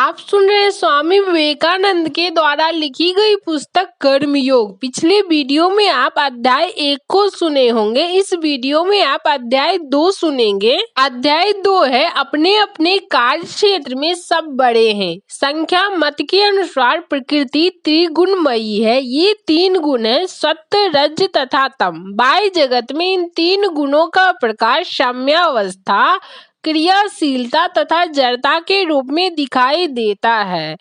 आप सुन रहे हैं स्वामी विवेकानंद के द्वारा लिखी गई पुस्तक कर्मयोग। पिछले वीडियो में आप अध्याय 1 को सुने होंगे। इस वीडियो में आप अध्याय 2 सुनेंगे। अध्याय 2 है अपने अपने कार्य क्षेत्र में सब बड़े हैं। संख्या मत के अनुसार प्रकृति त्रिगुणमयी है। ये 3 गुण है, सत्य, रज तथा तम। बाह्य जगत में इन 3 गुणों का प्रकाश साम्यावस्था, क्रियाशीलता तथा जड़ता के रूप में दिखाई देता है।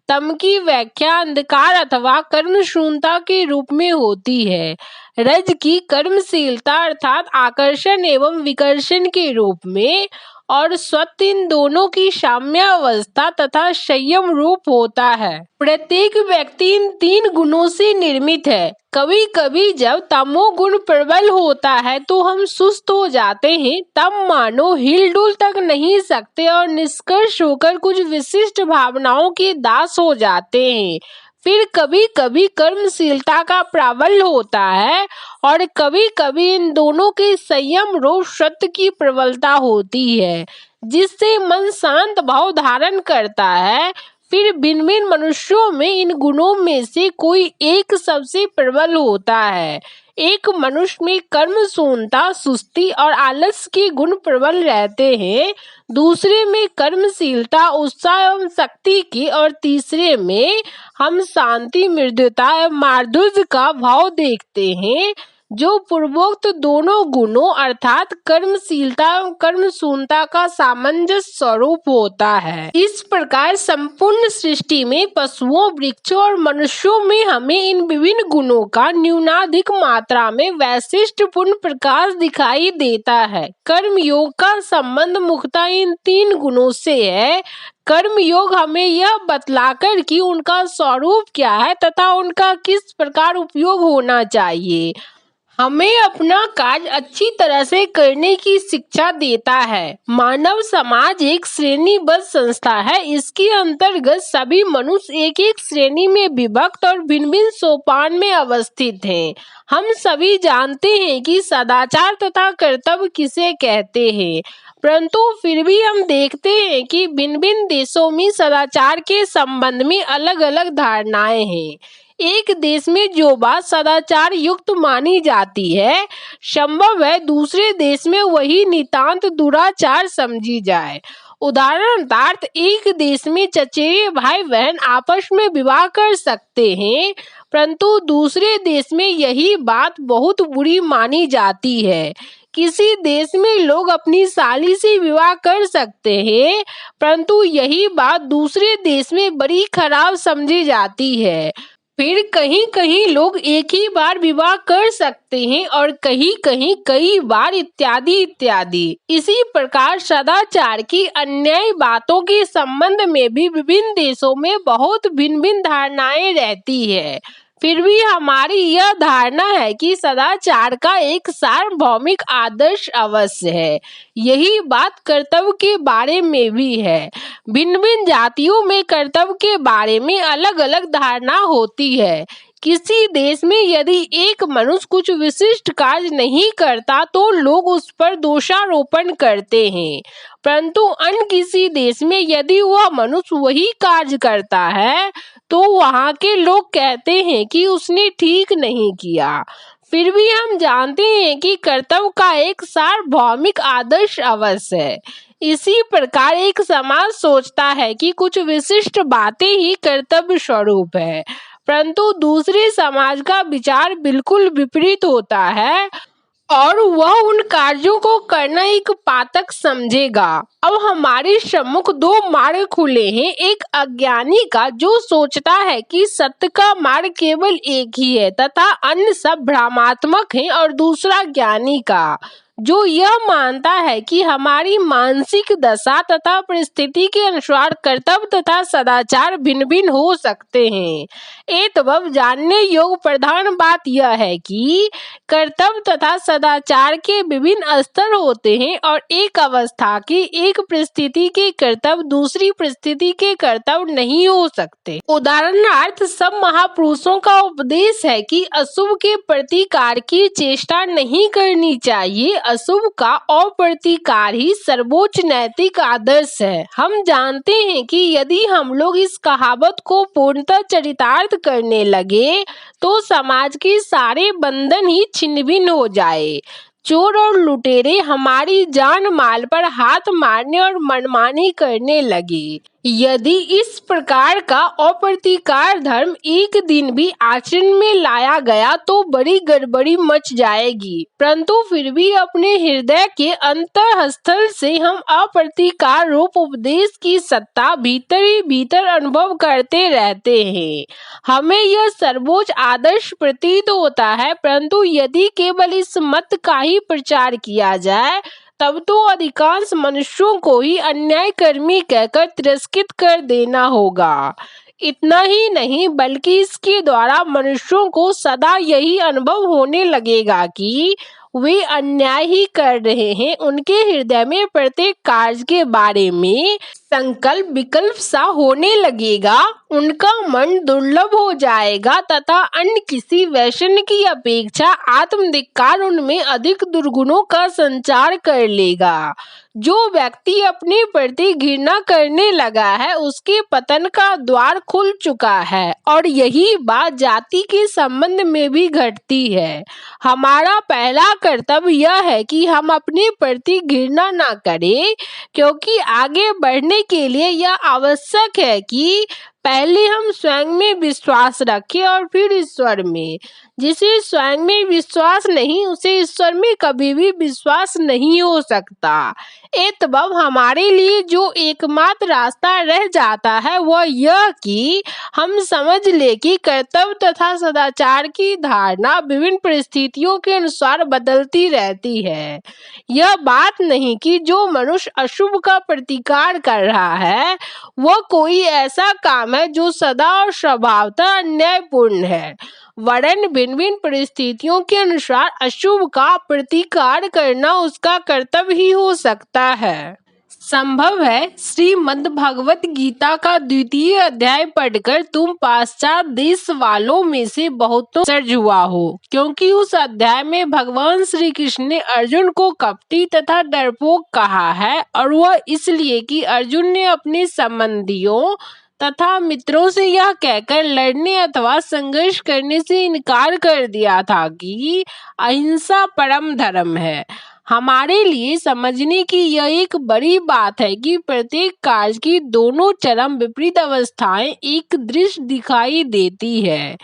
तम की व्याख्या अंधकार अथवा कर्मशून्यता के रूप में होती है। रज की कर्मशीलता अर्थात आकर्षण एवं विकर्षण के रूप में, और सत्य इन दोनों की साम्यावस्था तथा संयम रूप होता है। प्रत्येक व्यक्ति इन 3 गुणों से निर्मित है। कभी कभी जब तमोगुण प्रबल होता है तो हम सुस्त हो जाते हैं, तब मानो हिलडुल तक नहीं सकते और निष्कर्ष होकर कुछ विशिष्ट भावनाओं के दास हो जाते हैं। फिर कभी कभी कर्मशीलता का प्राबल्य होता है और कभी कभी इन दोनों के संयम रूप सत्य की प्रबलता होती है, जिससे मन शांत भाव धारण करता है। फिर भिन्न भिन्न मनुष्यों में इन गुणों में से कोई एक सबसे प्रबल होता है। एक मनुष्य में कर्मशून्यता, सुस्ती और आलस्य के गुण प्रबल रहते हैं, दूसरे में कर्मशीलता, उत्साह एवं शक्ति की, और तीसरे में हम शांति, मृदुता एवं माधुर्य का भाव देखते हैं, जो पूर्वोक्त दोनों गुणों अर्थात कर्मशीलता एवं कर्मशून्यता का सामंजस्य स्वरूप होता है। इस प्रकार संपूर्ण सृष्टि में पशुओं, वृक्षों और मनुष्यों में हमें इन विभिन्न गुणों का न्यूनाधिक मात्रा में वैशिष्ट्यपूर्ण प्रकाश दिखाई देता है। कर्मयोग का संबंध मुख्यतः इन 3 गुणों से है। कर्मयोग हमें यह बतलाकर कि उनका स्वरूप क्या है तथा उनका किस प्रकार उपयोग होना चाहिए, हमें अपना कार्य अच्छी तरह से करने की शिक्षा देता है। मानव समाज एक श्रेणीबद्ध संस्था है। इसके अंतर्गत सभी मनुष्य एक एक श्रेणी में विभक्त और भिन्न भिन्न सोपान में अवस्थित हैं। हम सभी जानते हैं कि सदाचार तथा कर्तव्य किसे कहते हैं, परंतु फिर भी हम देखते हैं कि भिन्न भिन्न देशों में सदाचार के संबंध में अलग अलग धारणाएं हैं। एक देश में जो बात सदाचार युक्त मानी जाती है, संभव है दूसरे देश में वही नितांत दुराचार समझी जाए। उदाहरणार्थ, एक देश में चचेरे भाई बहन आपस में विवाह कर सकते हैं, परंतु दूसरे देश में यही बात बहुत बुरी मानी जाती है। किसी देश में लोग अपनी साली से विवाह कर सकते हैं, परंतु यही बात दूसरे देश में बड़ी खराब समझी जाती है। फिर कहीं कहीं लोग एक ही बार विवाह कर सकते हैं और कहीं कहीं कई बार, इत्यादि इत्यादि। इसी प्रकार सदाचार की अन्य बातों के संबंध में भी विभिन्न देशों में बहुत भिन्न भिन्न धारणाएं रहती है। फिर भी हमारी यह धारणा है कि सदाचार का एक सार्वभौमिक आदर्श अवश्य है। यही बात कर्तव्य के बारे में भी है। भिन्न भिन्न जातियों में कर्तव्य के बारे में अलग अलग धारणा होती है। किसी देश में यदि एक मनुष्य कुछ विशिष्ट कार्य नहीं करता तो लोग उस पर दोषारोपण करते हैं, परंतु अन्य किसी देश में यदि वह मनुष्य वही कार्य करता है तो वहाँ के लोग कहते हैं कि उसने ठीक नहीं किया। फिर भी हम जानते हैं कि कर्तव्य का एक सार्वभौमिक आदर्श अवश्य है। इसी प्रकार एक समाज सोचता है कि कुछ विशिष्ट बातें ही कर्तव्य स्वरूप है, परंतु दूसरे समाज का विचार बिल्कुल विपरीत होता है और वह उन कार्यों को करना एक पातक समझेगा। अब हमारे सम्मुख 2 मार्ग खुले हैं, एक अज्ञानी का जो सोचता है कि सत्य का मार्ग केवल एक ही है तथा अन्य सब भ्रमात्मक हैं, और दूसरा ज्ञानी का जो यह मानता है कि हमारी मानसिक दशा तथा परिस्थिति के अनुसार कर्तव्य तथा सदाचार भिन्न भिन्न हो सकते हैं। एतव जानने योग्य प्रधान बात यह है कि कर्तव्य तथा सदाचार के विभिन्न स्तर होते हैं और एक अवस्था के, एक परिस्थिति के कर्तव्य दूसरी परिस्थिति के कर्तव्य नहीं हो सकते। उदाहरणार्थ, सब महापुरुषों का उपदेश है कि अशुभ के प्रतिकार की चेष्टा नहीं करनी चाहिए, अशुभ का अप्रतिकार ही सर्वोच्च नैतिक आदर्श है। हम जानते हैं कि यदि हम लोग इस कहावत को पूर्णतः चरितार्थ करने लगे तो समाज के सारे बंधन ही छिन्न भिन्न हो जाए। चोर और लुटेरे हमारी जान माल पर हाथ मारने और मनमानी करने लगे। यदि इस प्रकार का अप्रतिकार धर्म एक दिन भी आचरण में लाया गया तो बड़ी गड़बड़ी मच जाएगी। परंतु फिर भी अपने हृदय के अंतःस्थल से हम अप्रतिकार रूप उपदेश की सत्ता भीतर ही भीतर अनुभव करते रहते हैं। हमें यह सर्वोच्च आदर्श प्रतीत होता है, परंतु यदि केवल इस मत का ही प्रचार किया जाए तब तो अधिकांश मनुष्यों को ही अन्यायकर्मी कहकर तिरस्कृत कर देना होगा। इतना ही नहीं बल्कि इसके द्वारा मनुष्यों को सदा यही अनुभव होने लगेगा कि वे अन्याय ही कर रहे हैं। उनके हृदय में प्रत्येक कार्य के बारे में संकल्प विकल्प सा होने लगेगा। उनका मन दुर्लभ हो जाएगा तथा अन्य किसी वैषण्य की अपेक्षा आत्मधिक्कार उनमें अधिक दुर्गुणों का संचार कर लेगा। जो व्यक्ति अपने प्रति घृणा करने लगा है उसके पतन का द्वार खुल चुका है। और यही बात जाति के संबंध में भी घटती है। हमारा पहला कर्तव्य यह है कि हम अपने प्रति घृणा न करें, क्योंकि आगे बढ़ने के लिए यह आवश्यक है कि पहले हम स्वयं में विश्वास रखें और फिर ईश्वर में। जिसे स्वयं में विश्वास नहीं उसे ईश्वर में कभी भी विश्वास नहीं हो सकता। तब हमारे लिए जो एकमात्र रास्ता रह जाता है वह यह कि हम समझ ले कि कर्तव्य तथा सदाचार की धारणा विभिन्न परिस्थितियों के अनुसार बदलती रहती है। यह बात नहीं कि जो मनुष्य अशुभ का प्रतिकार कर रहा है वह कोई ऐसा काम है जो सदा और स्वभावतः अन्यायपूर्ण है, वरन भिन्न भिन्न परिस्थितियों के अनुसार अशुभ का प्रतिकार करना उसका कर्तव्य ही हो सकता है। संभव है श्रीमद् भगवत गीता का 2वां अध्याय पढ़कर तुम पाश्चात देश वालों में से बहुतों आश्चर्य हुआ हो, क्योंकि उस अध्याय में भगवान श्री कृष्ण ने अर्जुन को कपटी तथा डरपोक कहा है। और वह इसलिए कि अर्जुन ने अपने संबंधियों तथा मित्रों से यह कहकर लड़ने अथवा संघर्ष करने से इनकार कर दिया था कि अहिंसा परम धर्म है। हमारे लिए समझने की यह एक बड़ी बात है कि प्रत्येक कार्य की दोनों चरम विपरीत अवस्थाएं एक दृश्य दिखाई देती है।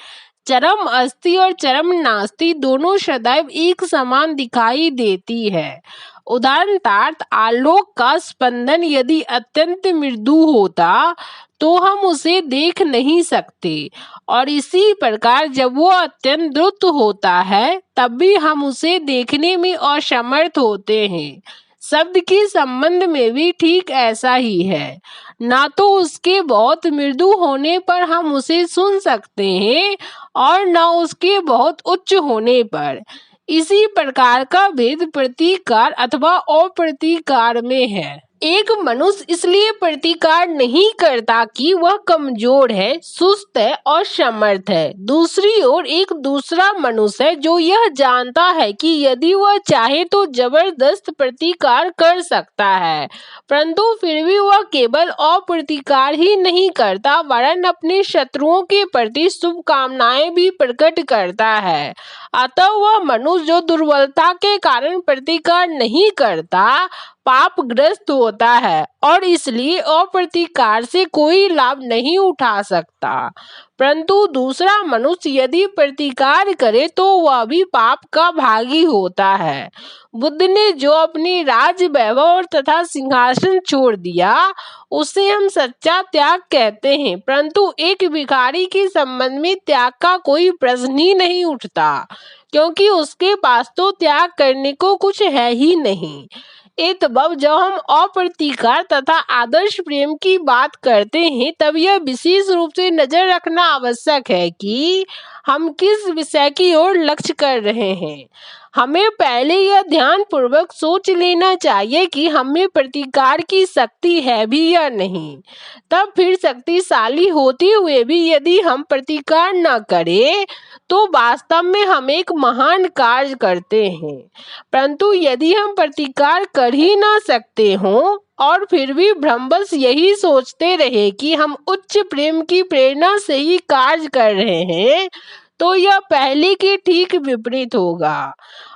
चरम अस्ति और चरम नास्ति दोनों सदैव एक समान दिखाई देती है। उदाहरणार्थ आलोक का स्पंदन यदि अत्यंत मृदु होता तो हम उसे देख नहीं सकते, और इसी प्रकार जब वो अत्यंत द्रुत होता है तब भी हम उसे देखने में असमर्थ होते हैं। शब्द के संबंध में भी ठीक ऐसा ही है। ना तो उसके बहुत मृदु होने पर हम उसे सुन सकते हैं और न उसके बहुत उच्च होने पर। इसी प्रकार का भेद प्रतिकार अथवा अप्रतिकार में है। एक मनुष्य इसलिए प्रतिकार नहीं करता कि वह कमजोर है, सुस्त है और समर्थ है। दूसरी ओर एक दूसरा मनुष्य है जो यह जानता है कि यदि वह चाहे तो जबरदस्त प्रतिकार कर सकता है, परंतु फिर भी वह केवल अप्रतिकार ही नहीं करता वरन अपने शत्रुओं के प्रति शुभकामनाएं भी प्रकट करता है। अतः वह मनुष्य जो दुर्बलता के कारण प्रतिकार नहीं करता पापग्रस्त होता है और इसलिए अप्रतिकार से कोई लाभ नहीं उठा सकता। परंतु दूसरा मनुष्य यदि प्रतिकार करे तो वह भी पाप का भागी होता है। बुद्ध ने जो अपने राज्य वैभव तथा सिंहासन छोड़ दिया उसे हम सच्चा त्याग कहते हैं, परंतु एक भिखारी के संबंध में त्याग का कोई प्रश्न ही नहीं उठता, क्योंकि उसके पास तो त्याग करने को कुछ है ही नहीं। तब जब हम अप्रतिकार तथा आदर्श प्रेम की बात करते हैं तब यह विशेष रूप से नजर रखना आवश्यक है कि हम किस विषय की ओर लक्ष्य कर रहे हैं। हमें पहले यह ध्यानपूर्वक सोच लेना चाहिए कि हमें प्रतिकार की शक्ति है भी या नहीं। तब फिर शक्तिशाली होते हुए भी यदि हम प्रतिकार न करें तो वास्तव में हम एक महान कार्य करते हैं। परंतु यदि हम प्रतिकार कर ही ना सकते हों और फिर भी भ्रमवश यही सोचते रहे कि हम उच्च प्रेम की प्रेरणा से ही कार्य कर रहे हैं, तो यह पहले के ठीक विपरीत होगा।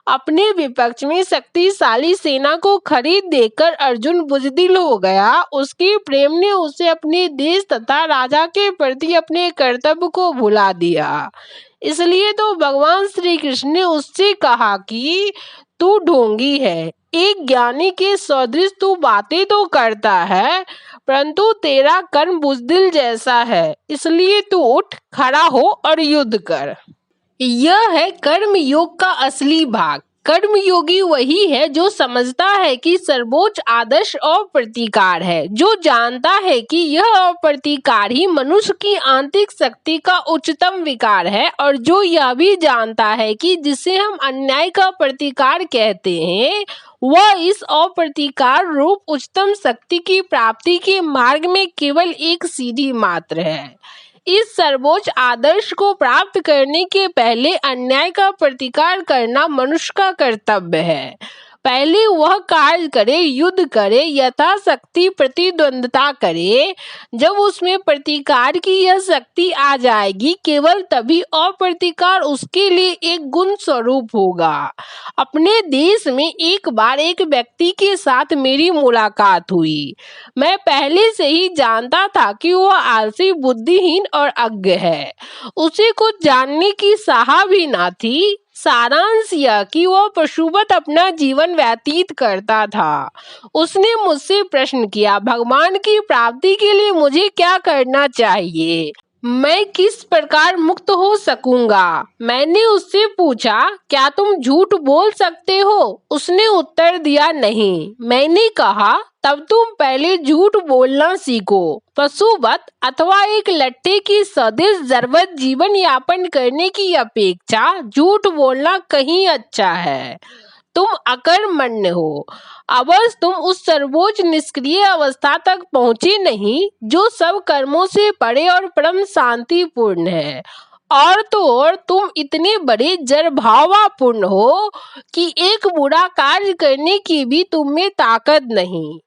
अपने विपक्ष में शक्तिशाली सेना को खरीद देकर अर्जुन बुजदिल हो गया। उसके प्रेम ने उसे अपने देश तथा राजा के प्रति अपने कर्तव्य को भुला दिया। इसलिए तो भगवान श्री कृष्ण ने उससे कहा कि तू ढोंगी है, एक ज्ञानी के सदृश तू बातें तो करता है, परंतु तेरा कर्म बुजदिल जैसा है। इसलिए तू उठ खड़ा हो और युद्ध कर। यह है कर्म योग का असली भाग। कर्मयोगी वही है जो समझता है कि सर्वोच्च आदर्श अप्रतिकार है, जो जानता है कि यह अप्रतिकार ही मनुष्य की आंतरिक शक्ति का उच्चतम विकार है, और जो यह भी जानता है कि जिसे हम अन्याय का प्रतिकार कहते हैं वह इस अप्रतिकार रूप उच्चतम शक्ति की प्राप्ति के मार्ग में केवल एक सीढ़ी मात्र है। इस सर्वोच्च आदर्श को प्राप्त करने के पहले अन्याय का प्रतिकार करना मनुष्य का कर्तव्य है। पहले वह कार्य करे, युद्ध करे, यथाशक्ति प्रतिद्वंद्विता करे। जब उसमें प्रतिकार की यह शक्ति आ जाएगी, केवल तभी अप्रतिकार उसके लिए एक गुण स्वरूप होगा। अपने देश में एक बार एक व्यक्ति के साथ मेरी मुलाकात हुई। मैं पहले से ही जानता था कि वह आलसी, बुद्धिहीन और अज्ञ है। उसे कुछ जानने की साह भी ना थी। सारांश यह कि वह पशुवत अपना जीवन व्यतीत करता था। उसने मुझसे प्रश्न किया, भगवान की प्राप्ति के लिए मुझे क्या करना चाहिए? मैं किस प्रकार मुक्त हो सकूंगा? मैंने उससे पूछा, क्या तुम झूठ बोल सकते हो? उसने उत्तर दिया, नहीं। मैंने कहा, तब तुम पहले झूठ बोलना सीखो। पशुवत अथवा एक लट्ठे की सदृश जरवत जीवन यापन करने की अपेक्षा झूठ बोलना कहीं अच्छा है। तुम अकर्मण्य हो। अवश्य तुम उस सर्वोच्च निष्क्रिय अवस्था तक पहुँचे नहीं जो सब कर्मों से परे और परम शांतिपूर्ण है। और तो और तुम इतने बड़े जड़भावापूर्ण हो कि एक बुरा कार्य करने की भी तुम में ताकत नहीं।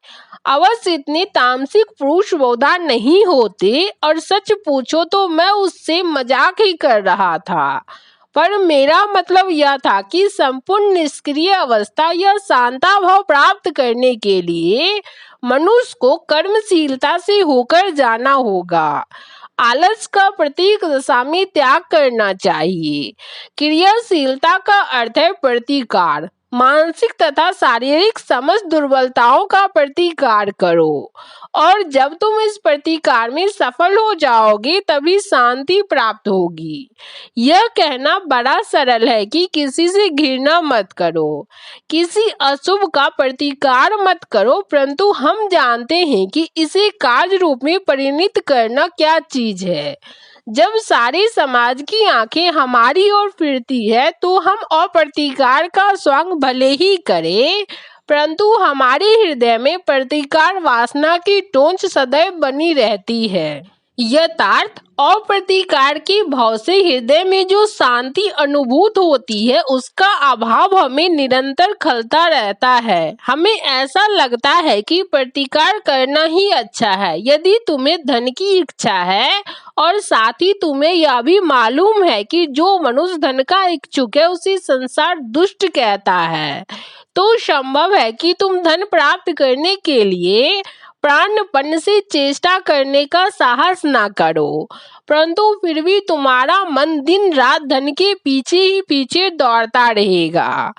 अवश्य इतने तामसिक पुरुष बहुधा नहीं होते, और सच पूछो तो मैं उससे मजाक ही कर रहा था। पर मेरा मतलब यह था कि संपूर्ण निष्क्रिय अवस्था या शांता भाव प्राप्त करने के लिए मनुष्य को कर्मशीलता से होकर जाना होगा। आलस का प्रतीक दशा में त्याग करना चाहिए। क्रियाशीलता का अर्थ है प्रतिकार। मानसिक तथा शारीरिक समस्त दुर्बलताओं का प्रतिकार करो, और जब तुम इस प्रतिकार में सफल हो जाओगे तभी शांति प्राप्त होगी। यह कहना बड़ा सरल है कि किसी से घृणा मत करो, किसी अशुभ का प्रतिकार मत करो, परंतु हम जानते हैं कि इसे कार्य रूप में परिणत करना क्या चीज है। जब सारे समाज की आंखें हमारी ओर फिरती है तो हम अप्रतिकार का स्वांग भले ही करें, परंतु हमारे हृदय में प्रतिकार वासना की टोंच सदैव बनी रहती है। यथार्थ अप्रतिकार के भाव से हृदय में जो शांति अनुभूत होती है उसका अभाव हमें निरंतर खलता रहता है। हमें ऐसा लगता है कि प्रतिकार करना ही अच्छा है। यदि तुम्हें धन की इच्छा है और साथ ही तुम्हें यह भी मालूम है कि जो मनुष्य धन का इच्छुक है उसे संसार दुष्ट कहता है, तो संभव है कि तुम धन प्राप्त करने के लिए प्राणपण से चेष्टा करने का साहस ना करो, परंतु फिर भी तुम्हारा मन दिन रात धन के पीछे ही पीछे दौड़ता रहेगा।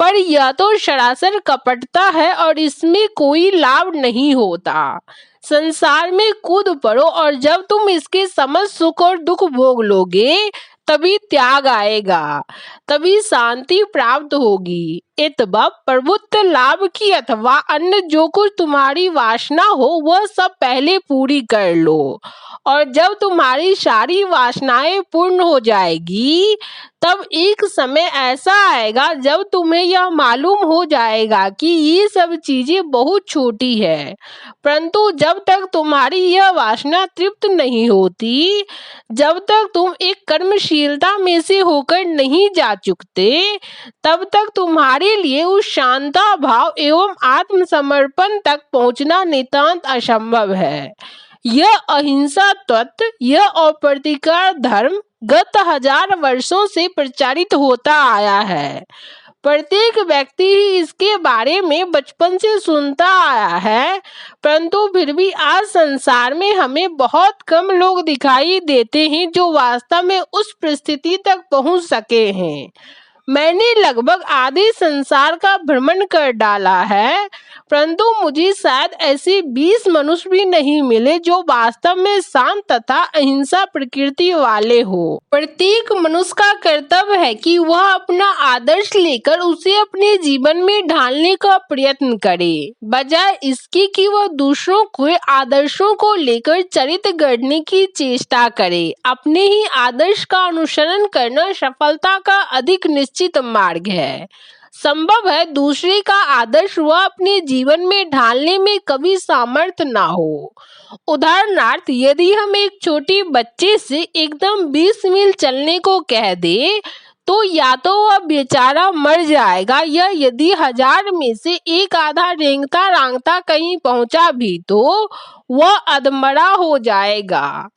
पर यह तो सरासर कपटता है और इसमें कोई लाभ नहीं होता। संसार में कूद पड़ो, और जब तुम इसके समस्त सुख और दुख भोग लोगे तभी त्याग आएगा, तभी शांति प्राप्त होगी। इतवा प्रभुत्व लाभ की अथवा अन्य जो कुछ तुम्हारी वासना हो वह सब पहले पूरी कर लो, और जब तुम्हारी सारी वासनाएं पूर्ण हो जाएगी तब एक समय ऐसा आएगा जब तुम्हें यह मालूम हो जाएगा कि ये सब चीजें बहुत छोटी है। परंतु जब तक तुम्हारी यह वासना तृप्त नहीं होती, जब तक तुम एक कर्मशीलता में से होकर नहीं जा चुकते, तब तक तुम्हारे लिए उस शांता भाव एवं आत्मसमर्पण तक पहुंचना नितांत असंभव है। यह अहिंसा तत्व, यह अप्रतीकार धर्म गत 1000 वर्षों से प्रचारित होता आया है। प्रत्येक व्यक्ति ही इसके बारे में बचपन से सुनता आया है, परंतु फिर भी आज संसार में हमें बहुत कम लोग दिखाई देते हैं जो वास्तव में उस परिस्थिति तक पहुंच सके हैं। मैंने लगभग आधे संसार का भ्रमण कर डाला है, परंतु मुझे शायद ऐसे 20 मनुष्य भी नहीं मिले जो वास्तव में शांत तथा अहिंसा प्रकृति वाले हो। प्रत्येक मनुष्य का कर्तव्य है कि वह अपना आदर्श लेकर उसे अपने जीवन में ढालने का प्रयत्न करे, बजाय इसके कि वह दूसरों के आदर्शों को लेकर चरित्र गढ़ने की चेष्टा करे। अपने ही आदर्श का अनुसरण करना सफलता का अधिक निश्चित मार्ग है। संभव है दूसरे का आदर्श वह अपने जीवन में ढालने में कभी सामर्थ्य ना हो। उदाहरणार्थ, यदि हम एक छोटे बच्चे से एकदम 20 मील चलने को कह दे तो या तो वह बेचारा मर जाएगा, या यदि 1000 में से एक आधा रेंगता रांगता कहीं पहुंचा भी तो वह अधमरा हो जाएगा।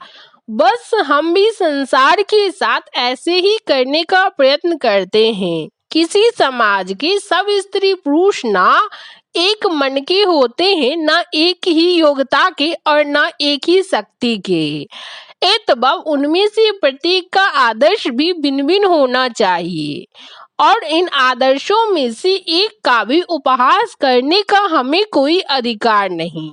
बस हम भी संसार के साथ ऐसे ही करने का प्रयत्न करते हैं। किसी समाज के सब स्त्री पुरुष ना एक मन के होते हैं, ना एक ही योग्यता के और ना एक ही शक्ति के। एतबब उनमें से प्रत्येक का आदर्श भी भिन्न भिन्न होना चाहिए और इन आदर्शों में से एक का भी उपहास करने का हमें कोई अधिकार नहीं।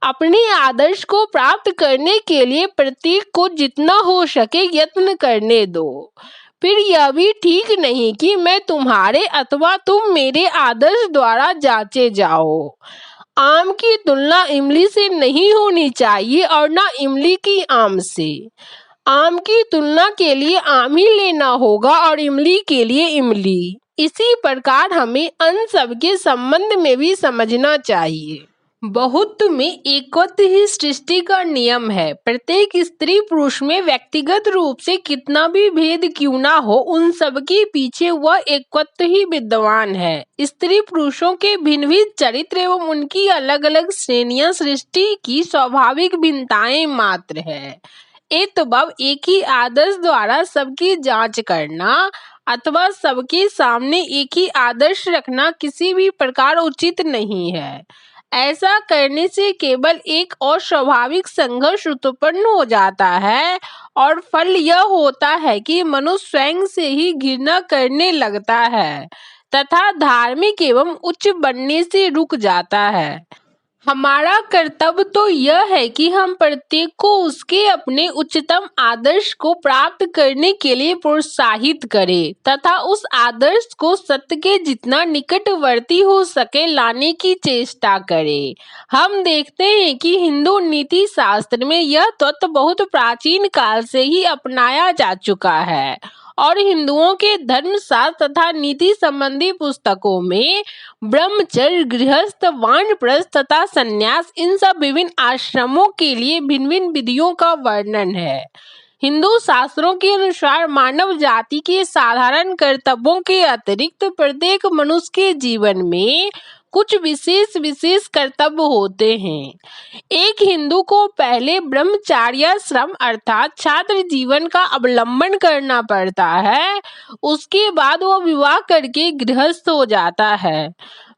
अपने आदर्श को प्राप्त करने के लिए प्रत्येक को जितना हो सके यत्न करने दो। फिर यह भी ठीक नहीं कि मैं तुम्हारे अथवा तुम मेरे आदर्श द्वारा जांचे जाओ। आम की तुलना इमली से नहीं होनी चाहिए और ना इमली की आम से। आम की तुलना के लिए आम ही लेना होगा और इमली के लिए इमली। इसी प्रकार हमें अन सब के संबंध में भी समझना चाहिए। बहुत्व में एकत्व ही सृष्टि का नियम है। प्रत्येक स्त्री पुरुष में व्यक्तिगत रूप से कितना भी भेद क्यों ना हो, उन सब के पीछे वह एकत्व ही विद्यमान है। स्त्री पुरुषों के भिन्न भिन्न चरित्र एवं उनकी अलग अलग श्रेणियां सृष्टि की स्वाभाविक भिन्नताएं मात्र है। एतबब एक ही आदर्श द्वारा सबकी जांच करना अथवा सबके सामने एक ही आदर्श रखना किसी भी प्रकार उचित नहीं है। ऐसा करने से केवल एक और स्वाभाविक संघर्ष उत्पन्न हो जाता है और फल यह होता है कि मनुष्य स्वयं से ही घृणा करने लगता है तथा धार्मिक एवं उच्च बनने से रुक जाता है। हमारा कर्तव्य तो यह है कि हम प्रत्येक को उसके अपने उच्चतम आदर्श को प्राप्त करने के लिए प्रोत्साहित करें तथा उस आदर्श को सत्य के जितना निकटवर्ती हो सके लाने की चेष्टा करें। हम देखते हैं कि हिंदू नीति शास्त्र में यह तत्व बहुत प्राचीन काल से ही अपनाया जा चुका है और हिंदुओं के धर्मशास्त्र तथा नीति संबंधी पुस्तकों में ब्रह्मचर्य, गृहस्थ, वानप्रस्थ तथा संन्यास, इन सब विभिन्न आश्रमों के लिए भिन्न भिन्न विधियों का वर्णन है। हिंदू शास्त्रों के अनुसार मानव जाति के साधारण कर्तव्यों के अतिरिक्त प्रत्येक मनुष्य के जीवन में कुछ विशेष कर्तव्य होते हैं। एक हिंदू को पहले ब्रह्मचार्याश्रम अर्थात छात्र जीवन का अवलंबन करना पड़ता है, उसके बाद वह विवाह करके गृहस्थ हो जाता है।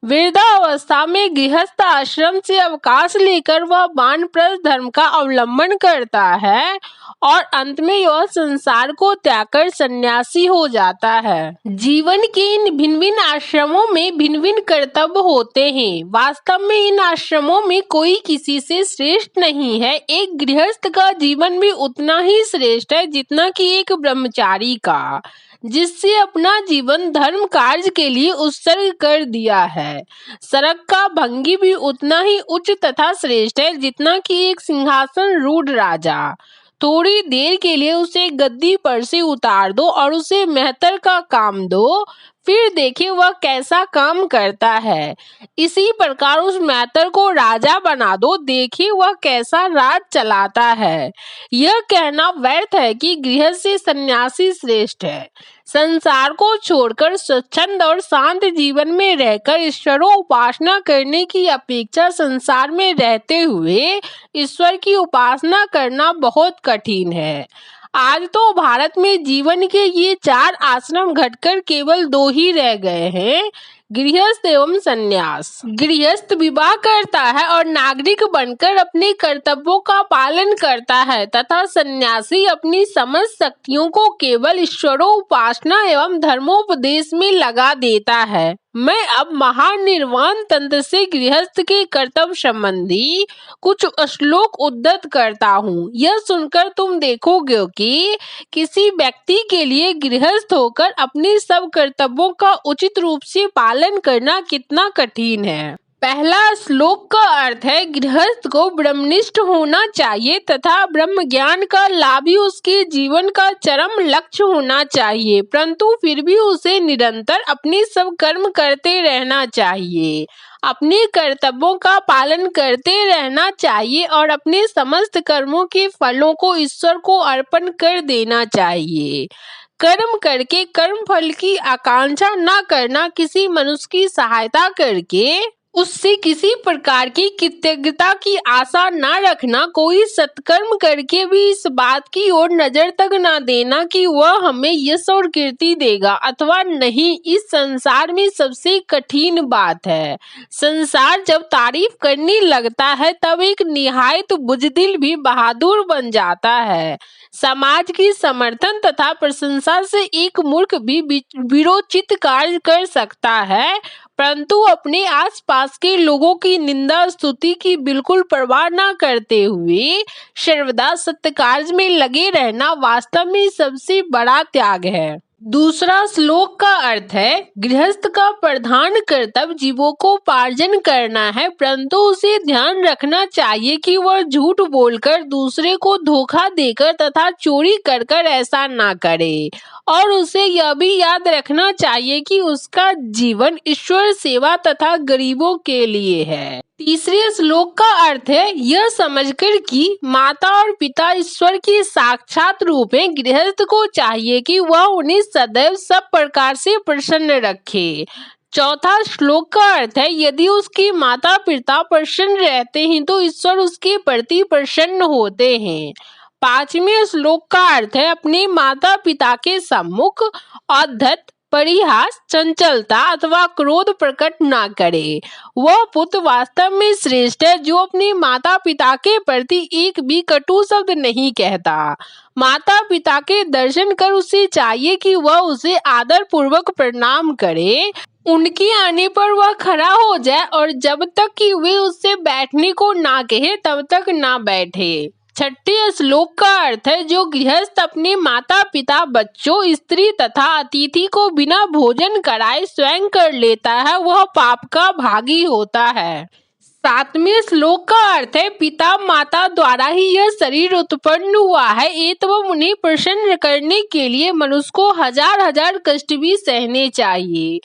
वृद्धावस्था में गृहस्थ आश्रम से अवकाश लेकर वह वानप्रस्थ धर्म का अवलंबन करता है और अंत में यह संसार को त्याग कर सन्यासी हो जाता है। जीवन के इन भिन्न भिन्न आश्रमों में भिन्न भिन्न कर्तव्य होते हैं। वास्तव में इन आश्रमों में कोई किसी से श्रेष्ठ नहीं है। एक गृहस्थ का जीवन भी उतना ही श्रेष्ठ है जितना कि एक ब्रह्मचारी का। जिससे अपना जीवन धर्म कार्य के लिए उत्सर्ग कर दिया है। सड़क का भंगी भी उतना ही उच्च तथा श्रेष्ठ है जितना कि एक सिंहासन रूढ़ राजा। थोड़ी देर के लिए उसे गद्दी पर से उतार दो और उसे मेहतर का काम दो, फिर देखिए वह कैसा काम करता है। इसी प्रकार उस मेहतर को राजा बना दो, देखिए वह कैसा राज चलाता है। यह कहना व्यर्थ है कि गृहस्थ से सन्यासी श्रेष्ठ है। संसार को छोड़कर स्वच्छंद और शांत जीवन में रहकर ईश्वरों उपासना करने की अपेक्षा संसार में रहते हुए ईश्वर की उपासना करना बहुत कठिन है। आज तो भारत में जीवन के ये 4 आश्रम घटकर केवल 2 ही रह गए हैं, गृहस्थ एवं संन्यास। गृहस्थ विवाह करता है और नागरिक बनकर अपने कर्तव्यों का पालन करता है तथा सन्यासी अपनी समस्त शक्तियों को केवल ईश्वरों उपासना एवं धर्मोपदेश में लगा देता है। मैं अब महानिर्वाण तंत्र से गृहस्थ के कर्तव्य संबंधी कुछ श्लोक उद्धृत करता हूँ। यह सुनकर तुम देखोगे कि किसी व्यक्ति के लिए गृहस्थ होकर अपने सब कर्तव्यों का उचित रूप से पालन करना कितना कठिन है। पहला श्लोक का अर्थ है, गृहस्थ को ब्रह्मनिष्ठ होना चाहिए तथा ब्रह्म ज्ञान का लाभ ही उसके जीवन का चरम लक्ष्य होना चाहिए, परंतु फिर भी उसे निरंतर अपने सब कर्म करते रहना चाहिए, अपने कर्तव्यों का पालन करते रहना चाहिए और अपने समस्त कर्मों के फलों को ईश्वर को अर्पण कर देना चाहिए। कर्म करके कर्म फल की आकांक्षा न करना, किसी मनुष्य की सहायता करके उससे किसी प्रकार की कृतज्ञता की आशा न रखना, कोई सत्कर्म करके भी इस बात की ओर नजर तक न देना कि वह हमें यश और कीर्ति देगा अथवा नहीं, इस संसार में सबसे कठिन बात है। संसार जब तारीफ करने लगता है तब एक निहायत बुजदिल भी बहादुर बन जाता है। समाज की समर्थन तथा प्रशंसा से एक मूर्ख भी वीरोचित कार्य कर सकता है, परंतु अपने आसपास के लोगों की निंदा स्तुति की बिल्कुल परवाह न करते हुए सर्वदा सत्य कार्य में लगे रहना वास्तव में सबसे बड़ा त्याग है। दूसरा श्लोक का अर्थ है, गृहस्थ का प्रधान कर्तव्य जीवोपार्जन करना है, परंतु उसे ध्यान रखना चाहिए कि वह झूठ बोलकर, दूसरे को धोखा देकर तथा चोरी कर ऐसा ना करे, और उसे यह भी याद रखना चाहिए कि उसका जीवन ईश्वर सेवा तथा गरीबों के लिए है। तीसरे श्लोक का अर्थ है, यह समझकर कि माता और पिता ईश्वर के साक्षात रूप हैं, गृहस्थ को चाहिए कि वह उन्हें सदैव सब प्रकार से प्रसन्न रखे। चौथा श्लोक का अर्थ है, यदि उसके माता पिता प्रसन्न रहते हैं तो ईश्वर उसके प्रति प्रसन्न होते हैं। पांचवें श्लोक का अर्थ है, अपने माता पिता के सम्मुख औद्धत्य, परिहास, चंचलता अथवा क्रोध प्रकट ना करे। वह पुत्र वास्तव में श्रेष्ठ है जो अपने माता पिता के प्रति एक भी कटु शब्द नहीं कहता। माता पिता के दर्शन कर उसे चाहिए कि वह उसे आदर पूर्वक प्रणाम करे, उनके आने पर वह खड़ा हो जाए और जब तक कि वे उससे बैठने को ना कहे तब तक ना बैठे। छठे श्लोक का अर्थ है, जो गृहस्थ अपने माता पिता, बच्चों, स्त्री तथा अतिथि को बिना भोजन कराए स्वयं कर लेता है वह पाप का भागी होता है। सातवें श्लोक का अर्थ है, पिता माता द्वारा ही यह शरीर उत्पन्न हुआ है, एवं उन्हें प्रसन्न करने के लिए मनुष्य को हजार हजार कष्ट भी सहने चाहिए।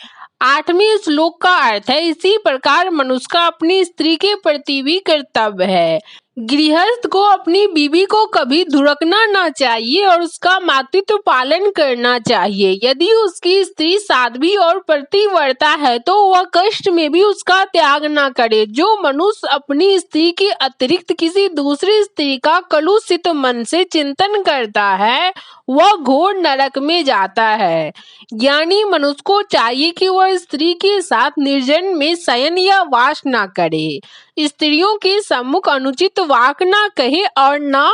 आठवें श्लोक का अर्थ है, इसी प्रकार मनुष्य का अपनी स्त्री के प्रति भी कर्तव्य है। गृहस्थ को अपनी बीवी को कभी धुड़कना ना चाहिए और उसका मातृत्व पालन करना चाहिए। यदि उसकी स्त्री साध्वी और पतिव्रता है तो वह कष्ट में भी उसका त्याग ना करे। जो मनुष्य अपनी स्त्री के अतिरिक्त किसी दूसरी स्त्री का कलुषित मन से चिंतन करता है वह घोर नरक में जाता है। ज्ञानी मनुष्य को चाहिए कि वह स्त्री के साथ निर्जन में शयन या वास ना करे, स्त्रियों के सम्मुख अनुचित वाक ना कहे और ना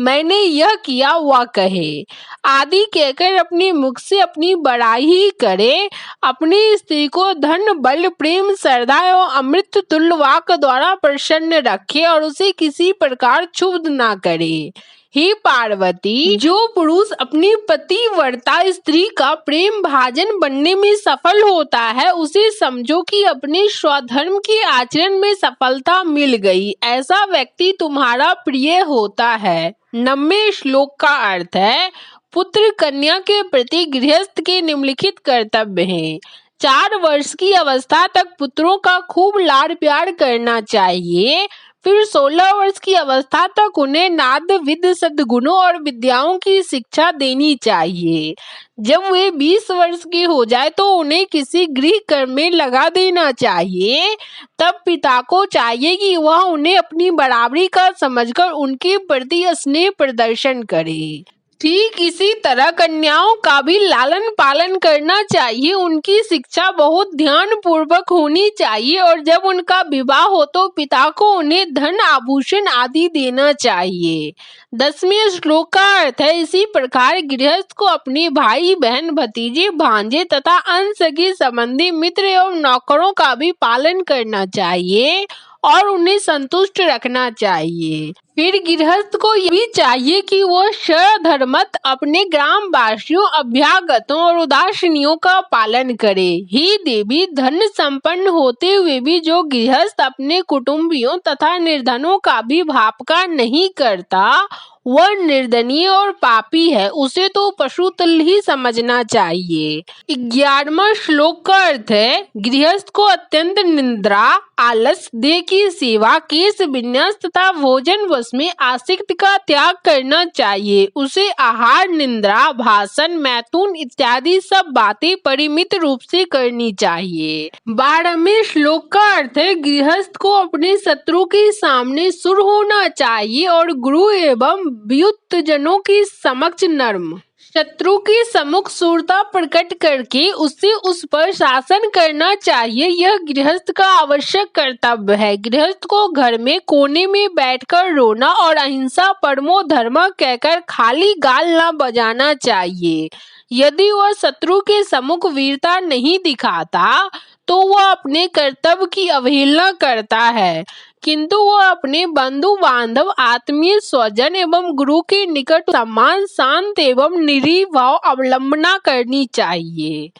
मैंने यह किया वह कहे आदि कहकर अपने मुख से अपनी बड़ाई ही करे। अपनी स्त्री को धन, बल, प्रेम, श्रद्धा एवं अमृत तुल्य वाक द्वारा प्रसन्न रखे और उसे किसी प्रकार क्षुब्ध ना करे। हे पार्वती, जो पुरुष अपनी पतिव्रता स्त्री का प्रेम भाजन बनने में सफल होता है उसे समझो कि अपने स्वधर्म के आचरण में सफलता मिल गई। ऐसा व्यक्ति तुम्हारा प्रिय होता है। 90वें श्लोक का अर्थ है, पुत्र कन्या के प्रति गृहस्थ के निम्नलिखित कर्तव्य हैं। 4 वर्ष की अवस्था तक पुत्रों का खूब लाड़ प्यार करना चाहिए। फिर 16 वर्ष की अवस्था तक उन्हें नाद विद सद्गुणों और विद्याओं की शिक्षा देनी चाहिए। जब वे 20 वर्ष के हो जाए तो उन्हें किसी गृह कर्म में लगा देना चाहिए। तब पिता को चाहिए कि वह उन्हें अपनी बराबरी का समझकर उनके प्रति स्नेह प्रदर्शन करे। ठीक इसी तरह कन्याओं का भी लालन पालन करना चाहिए। उनकी शिक्षा बहुत ध्यान पूर्वक होनी चाहिए और जब उनका विवाह हो तो पिता को उन्हें धन आभूषण आदि देना चाहिए। 10वें श्लोक का अर्थ है, इसी प्रकार गृहस्थ को अपने भाई बहन भतीजे भांजे तथा अन्य सगे संबंधी मित्र एवं नौकरों का भी पालन करना चाहिए और उन्हें संतुष्ट रखना चाहिए। फिर गृहस्थ को यह भी चाहिए कि वह सधर्मत अपने ग्राम वासियों, अभ्यागतों और उदासीनियों का पालन करे। हे देवी, धन संपन्न होते हुए भी जो गृहस्थ अपने कुटुंबियों तथा निर्धनों का भी भापका नहीं करता वह निर्दयनीय और पापी है। उसे तो पशु तुल्य ही समझना चाहिए। 11वां श्लोक का अर्थ है, गृहस्थ को अत्यंत निद्रा, आलस, देह की सेवा, केश विन्यास तथा भोजन वश में आसक्ति का त्याग करना चाहिए। उसे आहार, निद्रा, भाषण, मैथुन इत्यादि सब बातें परिमित रूप से करनी चाहिए। 12वें श्लोक का अर्थ है, गृहस्थ को अपने शत्रु के सामने सुर होना चाहिए और गुरु एवं व्युत जनों के समक्ष नर्म। शत्रु के सम्मुख शूरता प्रकट करके उससे उस पर शासन करना चाहिए। यह गृहस्थ का आवश्यक कर्तव्य है। गृहस्थ को घर में कोने में बैठकर रोना और अहिंसा परमो धर्म कहकर खाली गाल न बजाना चाहिए। यदि वह शत्रु के सम्मुख वीरता नहीं दिखाता तो वह अपने कर्तव्य की अवहेलना करता है, किंतु वह अपने बंधु बांधव, आत्मीय, स्वजन एवं गुरु के निकट सम्मान, शांत एवं निरीह भाव अवलंबना करनी चाहिए।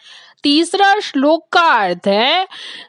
3रा श्लोक का अर्थ है,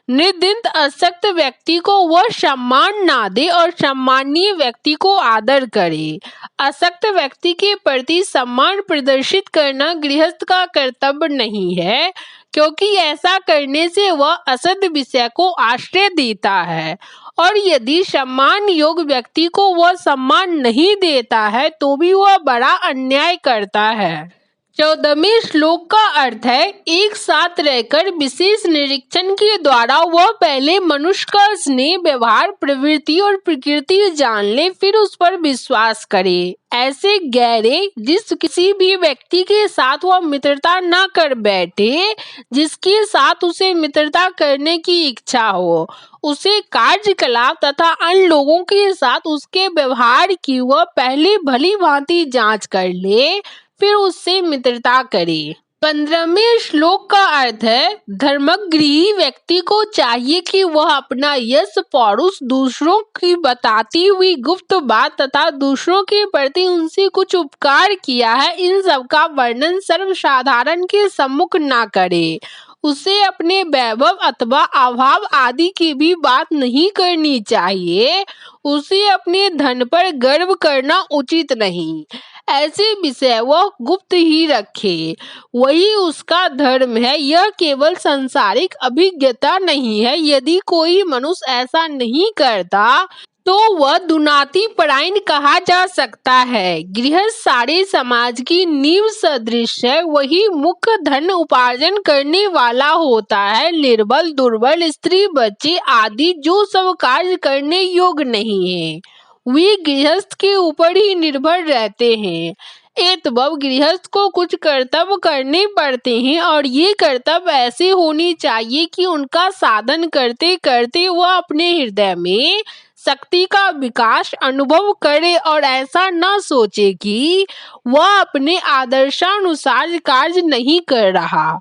निर्दिष्ट अशक्त व्यक्ति को वह सम्मान ना दे और सम्मानीय व्यक्ति को आदर करे। अशक्त व्यक्ति के प्रति सम्मान प्रदर्शित करना गृहस्थ का कर्तव्य नहीं है, क्योंकि ऐसा करने से वह असद विषय को आश्रय देता है और यदि सम्मान योग्य व्यक्ति को वह सम्मान नहीं देता है तो भी वह बड़ा अन्याय करता है। 14वें श्लोक का अर्थ है, एक साथ रहकर विशेष निरीक्षण के द्वारा वह पहले मनुष्य का स्नेह, व्यवहार, प्रवृत्ति और प्रकृति जान ले, फिर उस पर विश्वास करे। ऐसे गहरे जिस किसी भी व्यक्ति के साथ वह मित्रता न कर बैठे, जिसके साथ उसे मित्रता करने की इच्छा हो, उसे कार्यकलाप तथा अन्य लोगों के साथ उसके व्यवहार की वह पहले भली भांति जांच कर ले, फिर उससे मित्रता करे। 15वें श्लोक का अर्थ है, धर्मगृही व्यक्ति को चाहिए कि वह अपना यश पौरुष, दूसरों की बताती हुई गुप्त बात तथा दूसरों के प्रति उनसे कुछ उपकार किया है, इन सब का वर्णन सर्वसाधारण के सम्मुख ना करे। उसे अपने वैभव अथवा अभाव आदि की भी बात नहीं करनी चाहिए। उसे अपने धन पर गर्व करना उचित नहीं। ऐसे विषय वह गुप्त ही रखे, वही उसका धर्म है। यह केवल सांसारिक अभिज्ञता नहीं है। यदि कोई मनुष्य ऐसा नहीं करता तो वह दुनाती परायण कहा जा सकता है। गृहस्थ सारे समाज की नींव सदृश है। वही मुख्य धन उपार्जन करने वाला होता है। निर्बल, दुर्बल, स्त्री, बच्चे आदि जो सब कार्य करने योग्य नहीं है, वे गृहस्थ के ऊपर ही निर्भर रहते हैं। एतबब गृहस्थ को कुछ कर्तव्य करने पड़ते हैं और ये कर्तव्य ऐसे होने चाहिए कि उनका साधन करते करते वह अपने हृदय में शक्ति का विकास अनुभव करे और ऐसा न सोचे कि वह अपने आदर्शानुसार कार्य नहीं कर रहा।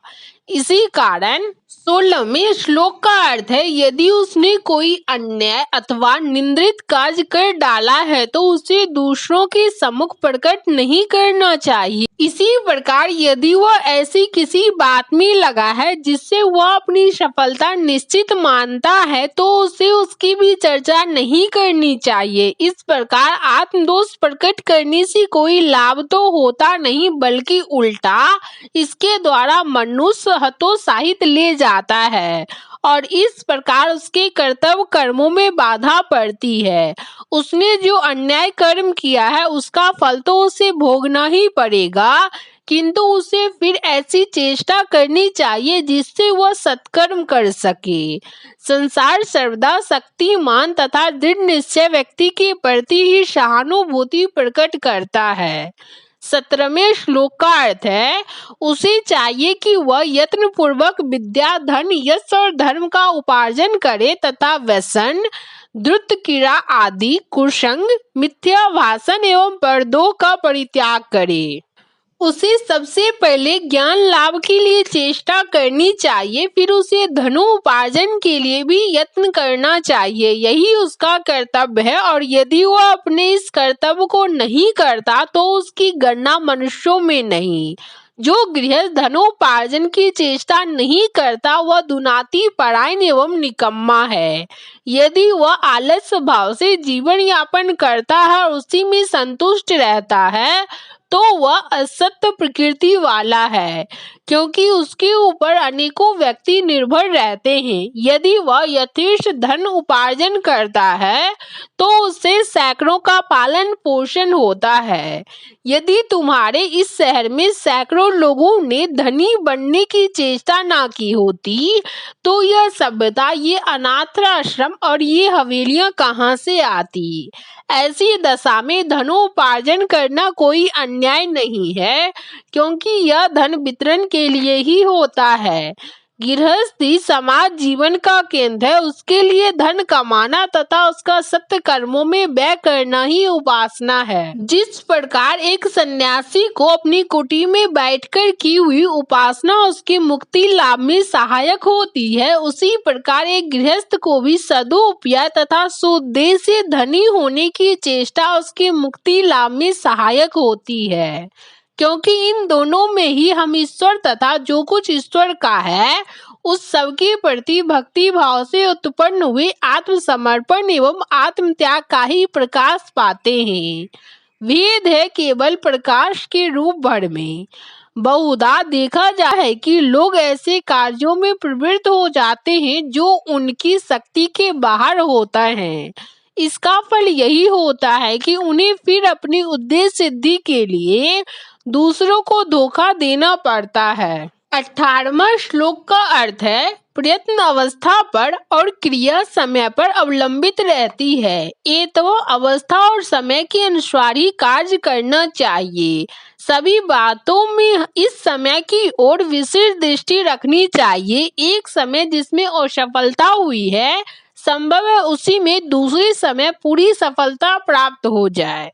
इसी कारण 16वें श्लोक का अर्थ है, यदि उसने कोई अन्याय अथवा निंदित कार्य कर डाला है तो उसे दूसरों के सम्मुख प्रकट नहीं करना चाहिए। इसी प्रकार यदि वह ऐसी किसी बात में लगा है जिससे वह अपनी सफलता निश्चित मानता है तो उसे उसकी भी चर्चा नहीं करनी चाहिए। इस प्रकार आत्मदोष प्रकट करने से कोई लाभ तो होता नहीं, बल्कि उल्टा इसके द्वारा मनुष्य हतोत्साहित ले जाता है और इस प्रकार उसके कर्तव्य कर्मों में बाधा पड़ती है। उसने जो अन्याय कर्म किया है उसका फल तो उसे भोगना ही पड़ेगा, किंतु उसे फिर ऐसी चेष्टा करनी चाहिए जिससे वह सत्कर्म कर सके। संसार सर्वदा शक्तिमान तथा दृढ़ निश्चय व्यक्ति के प्रति ही सहानुभूति प्रकट करता है। 17वें श्लोक का अर्थ है, उसे चाहिए कि वह यत्न पूर्वक विद्या, धन, यश और धर्म का उपार्जन करे तथा व्यसन, द्रुत क्रीड़ा आदि कुसंग, मिथ्या भाषण एवं पर्दों का परित्याग करे। उसे सबसे पहले ज्ञान लाभ के लिए चेष्टा करनी चाहिए, फिर उसे धनोपार्जन के लिए भी यत्न करना चाहिए। यही उसका कर्तव्य है और यदि वह अपने इस कर्तव्य को नहीं करता तो उसकी गणना मनुष्यों में नहीं। जो गृहस्थ धनोपार्जन की चेष्टा नहीं करता वह दुनाती परायण एवं निकम्मा है। यदि वह आलस्य भाव से जीवन यापन करता है और उसी में संतुष्ट रहता है तो वह असत्य प्रकृति वाला है, क्योंकि उसके ऊपर अनेकों व्यक्ति निर्भर रहते हैं। यदि वह यथेष्ट धन उपार्जन करता है तो उससे सैकड़ों का पालन पोषण होता है। यदि तुम्हारे इस शहर में सैकड़ों लोगों ने धनी बनने की चेष्टा ना की होती तो यह सभ्यता, ये अनाथाश्रम और ये हवेलियां कहाँ से आती। ऐसी दशा में धनोपार्जन करना कोई अन्याय नहीं है, क्योंकि यह धन वितरण के लिए ही होता है। गृहस्थी समाज जीवन का केंद्र है, उसके लिए धन कमाना तथा उसका सत्य कर्मों में व्यय करना ही उपासना है। जिस प्रकार एक सन्यासी को अपनी कुटी में बैठकर की हुई उपासना उसकी मुक्ति लाभ में सहायक होती है, उसी प्रकार एक गृहस्थ को भी सदुपयोग तथा सुउद्देश्य धनी होने की चेष्टा उसकी मुक्ति लाभ में सहायक होती है, क्योंकि इन दोनों में ही हम ईश्वर तथा जो कुछ ईश्वर का है उस सब के प्रति भक्ति भाव से उत्पन्न हुए आत्मसमर्पण एवं आत्मत्याग का ही प्रकाश पाते हैं। भेद है केवल प्रकाश के रूप भर में। बहुधा देखा जाए है कि लोग ऐसे कार्यों में प्रवृत्त हो जाते हैं जो उनकी शक्ति के बाहर होता है। इसका फल यही होता है कि उन्हें फिर अपनी उद्देश्य सिद्धि के लिए दूसरों को धोखा देना पड़ता है। 18वां श्लोक का अर्थ है, प्रयत्न अवस्था पर और क्रिया समय पर अवलंबित रहती है। ये तो अवस्था और समय के अनुसार ही कार्य करना चाहिए। सभी बातों में इस समय की ओर विशेष दृष्टि रखनी चाहिए। एक समय जिसमें असफलता हुई है, संभव है उसी में दूसरे समय पूरी सफलता प्राप्त हो जाए।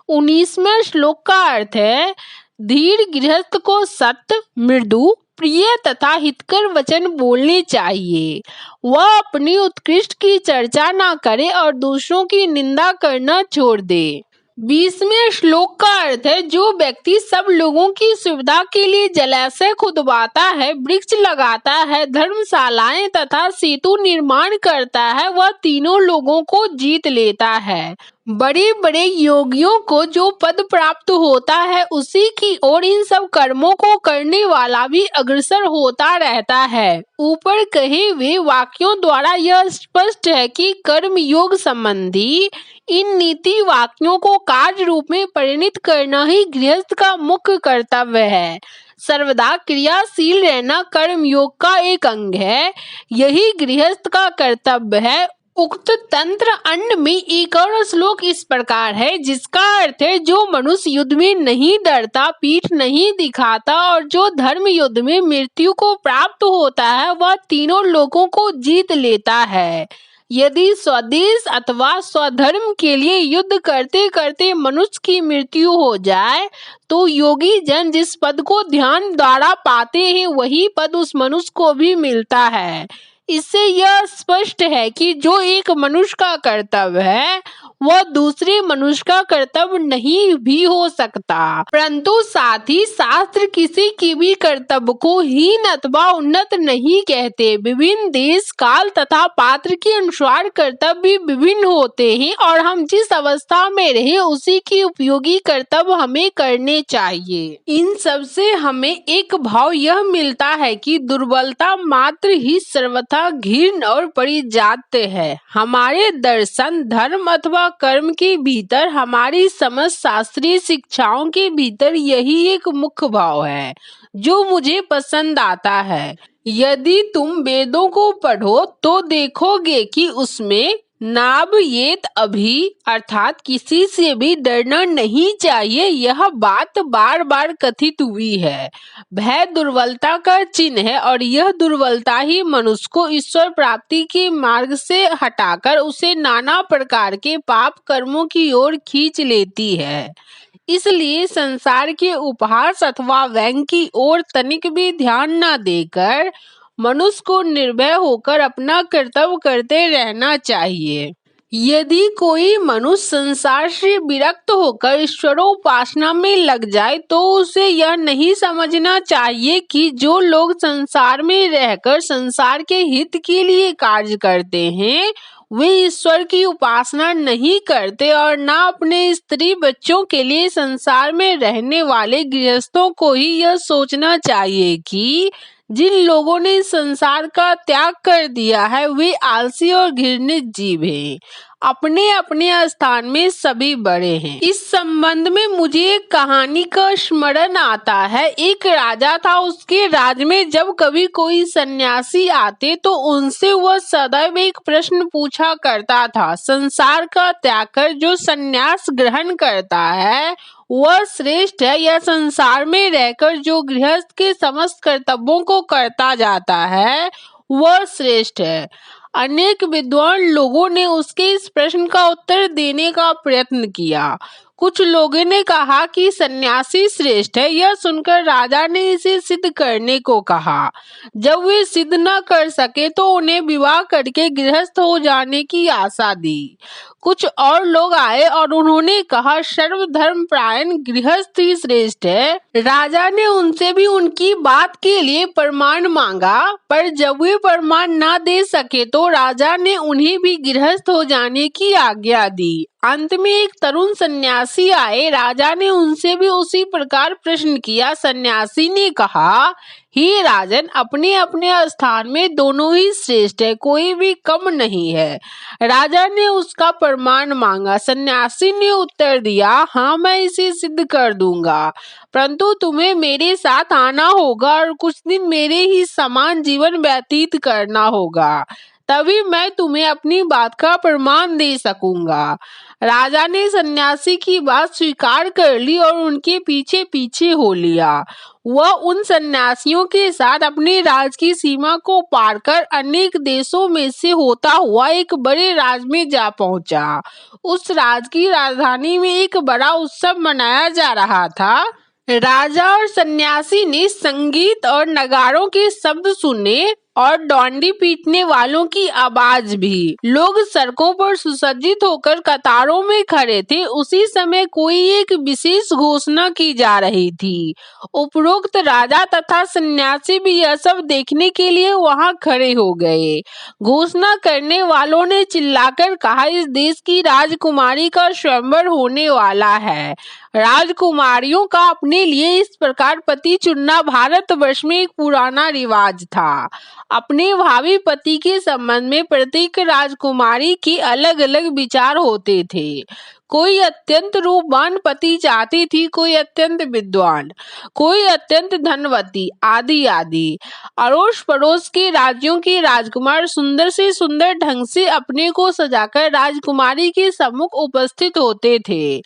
19वें श्लोक का अर्थ है, धीर गृहस्थ को सत्य, मृदु, प्रिय तथा हितकर वचन बोलने चाहिए। वह अपनी उत्कृष्ट की चर्चा ना करे और दूसरों की निंदा करना छोड़ दे। 20वें श्लोक का अर्थ है, जो व्यक्ति सब लोगों की सुविधा के लिए जलाशय खुदवाता है, वृक्ष लगाता है, धर्मशालाएं तथा सेतु निर्माण करता है, वह तीनों लोगों को जीत लेता है। बड़े बड़े योगियों को जो पद प्राप्त होता है उसी की ओर इन सब कर्मों को करने वाला भी अग्रसर होता रहता है। ऊपर कहे हुए वाक्यों द्वारा यह स्पष्ट है कि कर्म योग संबंधी इन नीति वाक्यों को कार्य रूप में परिणित करना ही गृहस्थ का मुख्य कर्तव्य है। सर्वदा क्रियाशील रहना कर्म योग का एक अंग है, यही गृहस्थ का कर्तव्य है। उक्त तंत्र अन्न में एक और श्लोक इस प्रकार है, जिसका अर्थ है, जो मनुष्य युद्ध में नहीं डरता, पीठ नहीं दिखाता और जो धर्म युद्ध में मृत्यु को प्राप्त होता है, वह तीनों लोगों को जीत लेता है। यदि स्वदेश अथवा स्वधर्म के लिए युद्ध करते करते मनुष्य की मृत्यु हो जाए तो योगी जन जिस पद को ध्यान द्वारा पाते हैं वही पद उस मनुष्य को भी मिलता है। इससे यह स्पष्ट है कि जो एक मनुष्य का कर्तव्य है वह दूसरे मनुष्य का कर्तव्य नहीं भी हो सकता। परंतु साथ ही शास्त्र किसी की भी कर्तव्य को हीन अथवा उन्नत नहीं कहते। विभिन्न देश काल तथा पात्र के अनुसार कर्तव्य भी विभिन्न होते हैं और हम जिस अवस्था में रहे उसी की उपयोगी कर्तव्य हमें करने चाहिए। इन सब से हमें एक भाव यह मिलता है कि दुर्बलता मात्र ही सर्वथा घृण्य और परिजात्य है। हमारे दर्शन धर्म अथवा कर्म के भीतर, हमारी समझ शास्त्रीय शिक्षाओं के भीतर यही एक मुख्य भाव है जो मुझे पसंद आता है। यदि तुम वेदों को पढ़ो तो देखोगे कि उसमें नाभयेत अभि अर्थात किसी से भी डरना नहीं चाहिए यह बात बार बार कथित हुई है। भय दुर्बलता का चिन्ह है और यह दुर्बलता ही मनुष्य को ईश्वर प्राप्ति के मार्ग से हटाकर उसे नाना प्रकार के पाप कर्मों की ओर खींच लेती है। इसलिए संसार के उपहास अथवा व्यंग की ओर तनिक भी ध्यान न देकर मनुष्य को निर्भय होकर अपना कर्तव्य करते रहना चाहिए। यदि कोई मनुष्य संसार से विरक्त होकर ईश्वरोपासना में लग जाए तो उसे यह नहीं समझना चाहिए कि जो लोग संसार में रहकर संसार के हित के लिए कार्य करते हैं वे ईश्वर की उपासना नहीं करते और न अपने स्त्री बच्चों के लिए संसार में रहने वाले गृहस्थों को ही यह सोचना चाहिए कि जिन लोगों ने संसार का त्याग कर दिया है वे आलसी और घृणित जीव हैं। अपने अपने स्थान में सभी बड़े हैं। इस संबंध में मुझे एक कहानी का स्मरण आता है। एक राजा था, उसके राज में जब कभी कोई सन्यासी आते तो उनसे वह सदैव एक प्रश्न पूछा करता था। संसार का त्याग कर जो सन्यास ग्रहण करता है वह श्रेष्ठ है या संसार में रहकर जो गृहस्थ के समस्त कर्तव्यों को करता जाता है वह श्रेष्ठ है। अनेक विद्वान लोगों ने उसके इस प्रश्न का उत्तर देने का प्रयत्न किया। कुछ लोगों ने कहा कि सन्यासी श्रेष्ठ है। यह सुनकर राजा ने इसे सिद्ध करने को कहा। जब वे सिद्ध न कर सके तो उन्हें विवाह करके गृहस्थ हो जाने की आशा दी। कुछ और लोग आए और उन्होंने कहा सर्वधर्म परायण गृहस्थ ही श्रेष्ठ है। राजा ने उनसे भी उनकी बात के लिए प्रमाण मांगा, पर जब वे प्रमाण न दे सके तो राजा ने उन्हें भी गृहस्थ हो जाने की आज्ञा दी। अंत में एक तरुण सन्यासी आए। राजा ने उनसे भी उसी प्रकार प्रश्न किया। सन्यासी ने कहा, हे राजन, अपने अपने स्थान में दोनों ही श्रेष्ठ है, कोई भी कम नहीं है। राजा ने उसका प्रमाण मांगा। सन्यासी ने उत्तर दिया, हाँ, मैं इसे सिद्ध कर दूंगा, परंतु तुम्हें मेरे साथ आना होगा और कुछ दिन मेरे ही समान जीवन व्यतीत करना होगा, तभी मैं तुम्हें अपनी बात का प्रमाण दे सकूंगा। राजा ने सन्यासी की बात स्वीकार कर ली और उनके पीछे पीछे हो लिया। वह उन सन्यासियों के साथ अपने राज की सीमा को पार कर अनेक देशों में से होता हुआ एक बड़े राज में जा पहुंचा। उस राज की राजधानी में एक बड़ा उत्सव मनाया जा रहा था। राजा और सन्यासी ने संगीत और नगाड़ों के शब्द सुने और डोंडी पीटने वालों की आवाज भी। लोग सड़कों पर सुसज्जित होकर कतारों में खड़े थे। उसी समय कोई एक विशेष घोषणा की जा रही थी। उपरोक्त राजा तथा सन्यासी भी यह सब देखने के लिए वहां खड़े हो गए। घोषणा करने वालों ने चिल्लाकर कहा, इस देश की राजकुमारी का स्वयंवर होने वाला है। राजकुमारियों का अपने लिए इस प्रकार पति चुनना भारतवर्ष में एक पुराना रिवाज था। अपने भावी पति के संबंध में प्रत्येक राजकुमारी के अलग अलग विचार होते थे। कोई अत्यंत रूपवान पति चाहती थी, कोई अत्यंत विद्वान, कोई अत्यंत धनवती, आदि आदि। अड़ोस पड़ोस के राज्यों के राजकुमार सुंदर से सुंदर ढंग से अपने को सजाकर राजकुमारी के सम्मुख उपस्थित होते थे।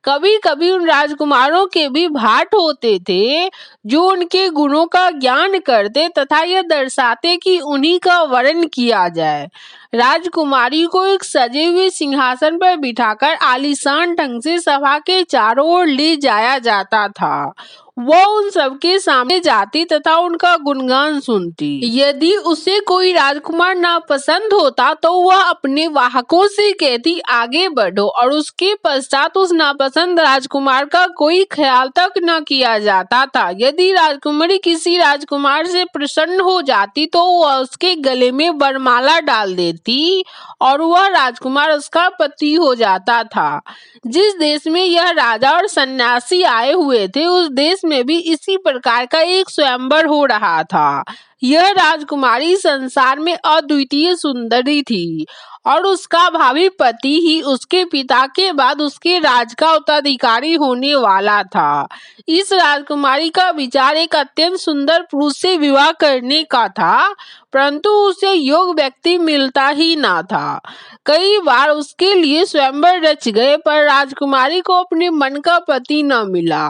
कभी कभी उन राजकुमारों के भी भाट होते थे जो उनके गुणों का ज्ञान करते तथा यह दर्शाते कि उन्हीं का वर्ण किया जाए। राजकुमारी को एक सजे हुए सिंहासन पर बिठाकर आलीशान ढंग से सभा के चारों ओर ले जाया जाता था। वह उन सबके सामने जाती तथा उनका गुणगान सुनती। यदि उसे कोई राजकुमार नापसंद होता तो वह अपने वाहकों से कहती आगे बढ़ो, और उसके पश्चात उस नापसंद राजकुमार का कोई ख्याल तक न किया जाता था। यदि राजकुमारी किसी राजकुमार से प्रसन्न हो जाती तो वह उसके गले में वरमाला डाल देती और वह राजकुमार उसका पति हो जाता था। जिस देश में यह राजा और सन्यासी आए हुए थे उस देश में भी इसी प्रकार का एक स्वयंवर हो रहा था। यह राजकुमारी संसार में अद्वितीय सुंदरी थी और उसका भावी पति ही उसके पिता के बाद उसके राज का उत्तराधिकारी होने वाला था। इस राजकुमारी का विचार एक अत्यंत सुंदर पुरुष से विवाह करने का था, परंतु उसे योग्य व्यक्ति मिलता ही ना था। कई बार उसके लिए स्वयंवर रच गए पर राजकुमारी को अपने मन का पति न मिला।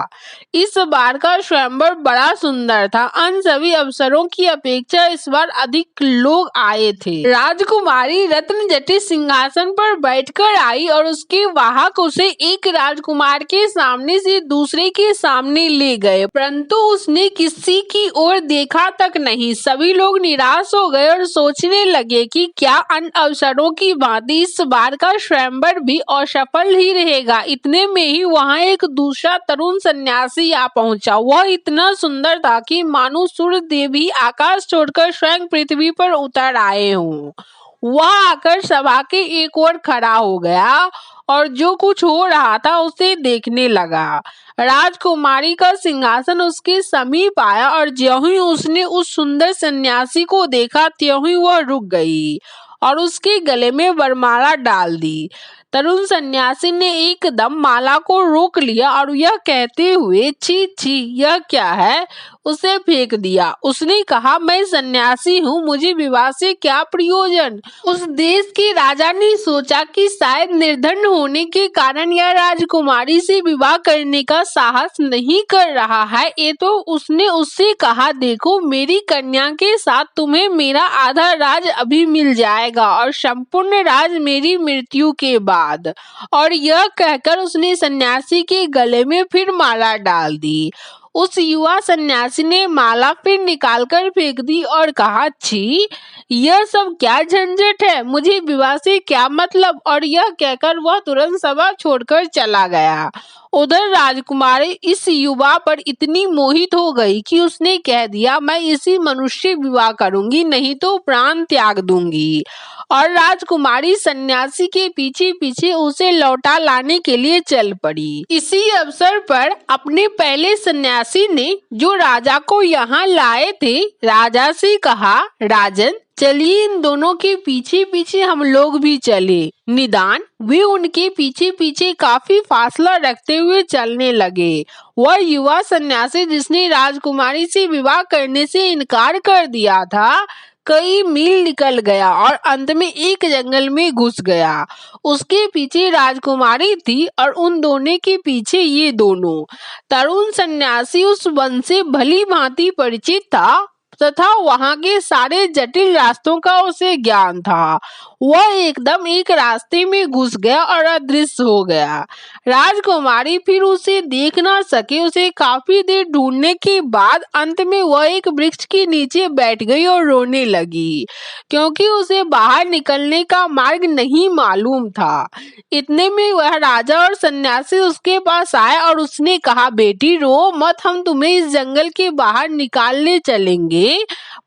इस बार का स्वयंवर बड़ा सुंदर था। अन्य सभी अवसरों की अपेक्षा इस बार अधिक लोग आए थे। राजकुमारी रत्न जटित सिंहासन पर बैठकर आई और उसके वाहक उसे एक राजकुमार के सामने से दूसरे के सामने ले गए, परंतु उसने किसी की ओर देखा तक नहीं। सभी लोग निराश हो गए और सोचने लगे कि क्या अन्य अवसरों की भांति इस बार का स्वयंवर भी असफल ही रहेगा। इतने में ही वहां एक दूसरा तरुण सन्यासी आ पहुंचा। वह इतना सुंदर था कि मानो सूर्य देव ही आकाश छोड़कर स्वयं पृथ्वी पर उतर आए हों। वह आकर सभा के एक ओर खड़ा हो गया और जो कुछ हो रहा था उसे देखने लगा। राजकुमारी का सिंहासन उसके समीप आया और ज्यों ही उसने उस सुंदर सन्यासी को देखा त्यों ही वह रुक गई और उसके गले में वरमाला डाल दी। तरुण सन्यासी ने एकदम माला को रोक लिया और यह कहते हुए छी छी यह क्या है, उसे फेंक दिया। उसने कहा मैं सन्यासी हूँ, मुझे विवाह से क्या प्रयोजन। उस देश के राजा ने सोचा कि शायद निर्धन होने के कारण यह राजकुमारी से विवाह करने का साहस नहीं कर रहा है। ये तो उसने उससे कहा देखो मेरी कन्या के साथ तुम्हें मेरा आधा राज अभी मिल जाएगा और संपूर्ण राज मेरी मृत्यु के बाद। और यह कहकर उसने सन्यासी के गले में फिर माला डाल दी। उस युवा सन्यासी ने माला फिर निकालकर फेंक दी और कहा छी यह सब क्या झंझट है, मुझे विवाह से क्या मतलब। और यह कहकर वह तुरंत सभा छोड़कर चला गया। उधर राजकुमारी इस युवा पर इतनी मोहित हो गई कि उसने कह दिया मैं इसी मनुष्य से विवाह करूंगी, नहीं तो प्राण त्याग दूंगी। और राजकुमारी सन्यासी के पीछे पीछे उसे लौटा लाने के लिए चल पड़ी। इसी अवसर पर अपने पहले सन्यासी ने जो राजा को यहाँ लाए थे राजा से कहा राजन चलिए इन दोनों के पीछे पीछे हम लोग भी चले। निदान वे उनके पीछे पीछे काफी फासला रखते हुए चलने लगे। वह युवा सन्यासी जिसने राजकुमारी से विवाह करने से इनकार कर दिया था कई मील निकल गया और अंत में एक जंगल में घुस गया। उसके पीछे राजकुमारी थी और उन दोनों के पीछे ये दोनों। तरुण सन्यासी उस वन से भली भांति परिचित था तथा वहां के सारे जटिल रास्तों का उसे ज्ञान था। वह एकदम एक रास्ते में घुस गया और अदृश्य हो गया। राजकुमारी फिर उसे देख ना सके। उसे काफी देर ढूंढने के बाद अंत में वह एक वृक्ष के नीचे बैठ गई और रोने लगी क्योंकि उसे बाहर निकलने का मार्ग नहीं मालूम था। इतने में वह राजा और सन्यासी उसके पास आए और उसने कहा बेटी रो मत, हम तुम्हें इस जंगल के बाहर निकालने चलेंगे,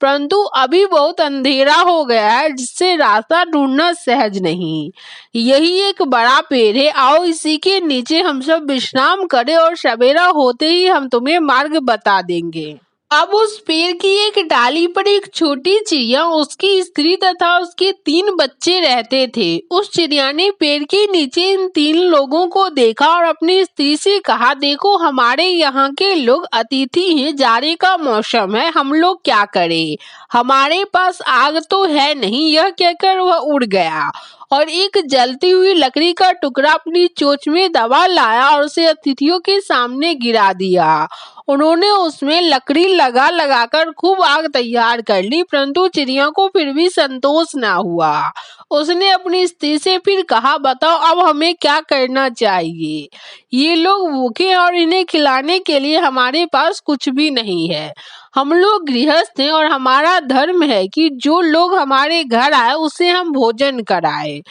परंतु अभी बहुत अंधेरा हो गया है जिससे रास्ता ढूंढना सहज नहीं। यही एक बड़ा पेड़ है, आओ इसी के नीचे हम सब विश्राम करें और सवेरा होते ही हम तुम्हें मार्ग बता देंगे। अब उस पेड़ की एक डाली पर एक छोटी चिड़िया, उसकी स्त्री तथा उसके 3 बच्चे रहते थे। उस चिड़िया ने पेड़ के नीचे इन 3 लोगों को देखा और अपनी स्त्री से कहा, देखो हमारे यहाँ के लोग अतिथि हैं, जाड़े का मौसम है, हम लोग क्या करें, हमारे पास आग तो है नहीं। यह कहकर वह उड़ गया और एक जलती हुई लकड़ी का टुकड़ा अपनी चोंच में दबा लाया और उसे अतिथियों के सामने गिरा दिया। उन्होंने उसमें लकड़ी लगा लगाकर खूब आग तैयार कर ली, परंतु चिड़िया को फिर भी संतोष ना हुआ। उसने अपनी स्त्री से फिर कहा, बताओ अब हमें क्या करना चाहिए, ये लोग भूखे और इन्हें खिलाने के लिए हमारे पास कुछ भी नहीं है। हम लोग गृहस्थ हैं और हमारा धर्म है कि जो लोग हमारे घर आए उसे हम भोजन कराएं।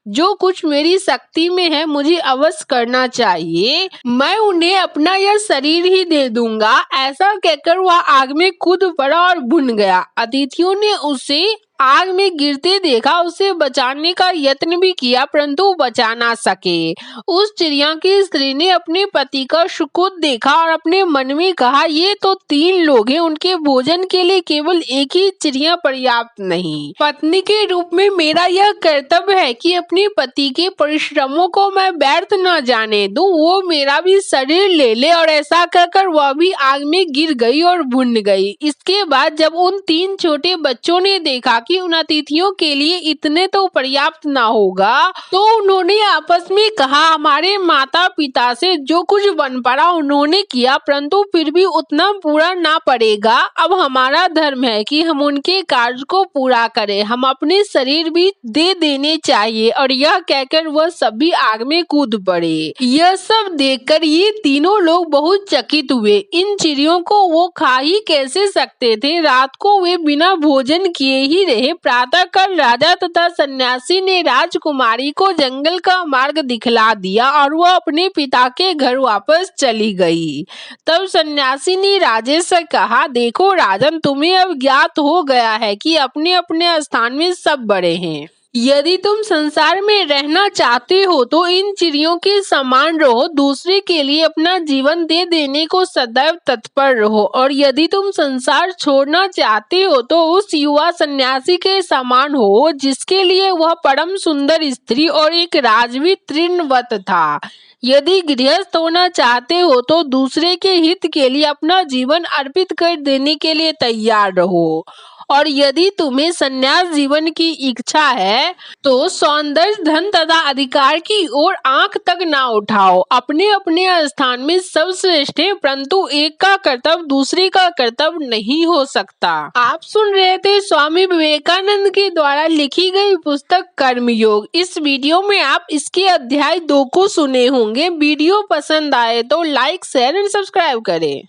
जो कुछ मेरी शक्ति में है मुझे अवश्य करना चाहिए, मैं उन्हें अपना यह शरीर ही दे दूंगा। ऐसा कहकर वह आग में कूद पड़ा और भुन गया। अतिथियों ने उसे आग में गिरते देखा, उसे बचाने का यत्न भी किया परंतु बचा ना सके। उस चिड़िया की स्त्री ने अपने पति का सुकुत देखा और अपने मन में कहा, ये तो 3 लोग हैं, उनके भोजन के लिए केवल एक ही चिड़िया पर्याप्त नहीं। पत्नी के रूप में मेरा यह कर्तव्य है कि अपने पति के परिश्रमों को मैं व्यर्थ न जाने दूं, वो मेरा भी शरीर ले ले। और ऐसा कहकर वह भी आग में गिर गई और भुन गई। इसके बाद जब उन 3 छोटे बच्चों ने देखा कि उन अतिथियों के लिए इतने तो पर्याप्त ना होगा, तो उन्होंने आपस में कहा, हमारे माता पिता से जो कुछ बन पड़ा उन्होंने किया, परंतु फिर भी उतना पूरा ना पड़ेगा। अब हमारा धर्म है कि हम उनके कार्य को पूरा करें, हम अपने शरीर भी दे देने चाहिए। और यह कहकर वह सभी आग में कूद पड़े। यह सब देखकर ये तीनों लोग बहुत चकित हुए। इन चिड़ियों को वो खा ही कैसे सकते थे। रात को वे बिना भोजन किए ही रहे। प्रातःकाल राजा तथा सन्यासी ने राजकुमारी को जंगल का मार्ग दिखला दिया और वह अपने पिता के घर वापस चली गई। तब सन्यासी ने राजे से कहा, देखो राजन, तुम्हें अब ज्ञात हो गया है कि अपने अपने स्थान में सब बड़े हैं। यदि तुम संसार में रहना चाहते हो तो इन चिड़ियों के समान रहो, दूसरे के लिए अपना जीवन दे देने को सदैव तत्पर रहो। और यदि तुम संसार छोड़ना चाहते हो तो उस युवा सन्यासी के समान हो जिसके लिए वह परम सुंदर स्त्री और एक राजवी तृणवत था। यदि गृहस्थ होना चाहते हो तो दूसरे के हित के लिए अपना जीवन अर्पित कर देने के लिए तैयार रहो। और यदि तुम्हें संन्यास जीवन की इच्छा है तो सौंदर्य, धन तथा अधिकार की ओर आंख तक ना उठाओ। अपने अपने स्थान में सब श्रेष्ठ है, परंतु एक का कर्तव्य दूसरे का कर्तव्य नहीं हो सकता। आप सुन रहे थे स्वामी विवेकानंद के द्वारा लिखी गई पुस्तक कर्मयोग। इस वीडियो में आप इसके अध्याय 2 को सुने होंगे। वीडियो पसंद आए तो लाइक, शेयर एंड सब्सक्राइब करें।